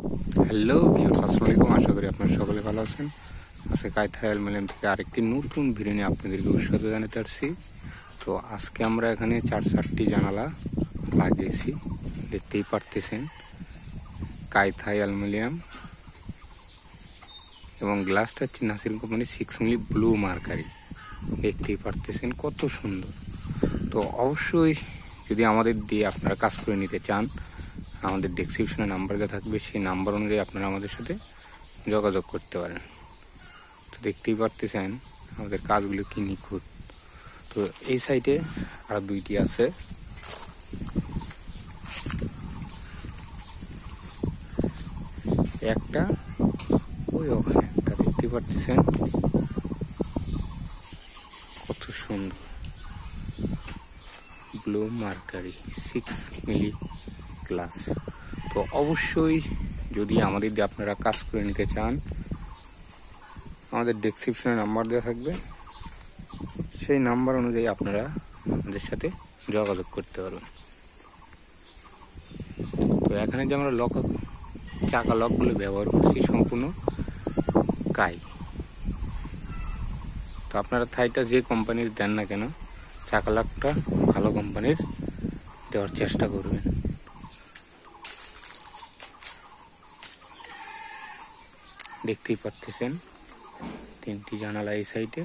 Hello viewers, আসসালামু আলাইকুম। আশা করি আপনারা সকলে ভালো আছেন। আজকে কায়থা অ্যালুমিনিয়াম থেকে আরেকটি নতুন ভিডিও নিয়ে আপনাদেরকে উৎসাহ জানাতে আসছি। তো আজকে আমরা এখানে 4-4টি জানালা লাগিয়েছি, দেখতেই পারতেছেন। কায়থা অ্যালুমিনিয়াম এবং গ্লাসটা হচ্ছে নাসির কোম্পানি 6 মিলি ব্লু মার্কারি, দেখতেই পারতেছেন কত সুন্দর। তো অবশ্যই যদি আমাদের দিয়ে আপনারা কাজ করে নিতে চান, আমাদের ডেসক্রিপশনে নাম্বার দেওয়া থাকবে, সেই নাম্বার অনুযায়ী আপনারা আমাদের সাথে যোগাযোগ করতে পারেন। তো দেখতেই পারতেছেন আমাদের কাজগুলো কি নিখুঁত। তো এই সাইডে আর দুইটি আছে, একটা ওই ওখানে একটা, দেখতে পারতেছেন কত সুন্দর ব্লু মার্কারি 6 মিলি গ্লাস। তো অবশ্যই যদি আমাদের দিয়ে আপনারা কাজ করে নিতে চান, আমাদের ডেসক্রিপশনে নাম্বার দেওয়া থাকবে, সেই নাম্বার অনুযায়ী আপনারা আমাদের সাথে যোগাযোগ করতে পারবেন। তো এখানে যে আমরা চাকা লকগুলো ব্যবহার করছি সম্পূর্ণ কাই। তো আপনারা থাইটা যে কোম্পানির দেন না কেন, চাকা লকটা ভালো কোম্পানির দেওয়ার চেষ্টা করবেন। দেখতেই পারতেছেন 3টি জানালা এই সাইডে।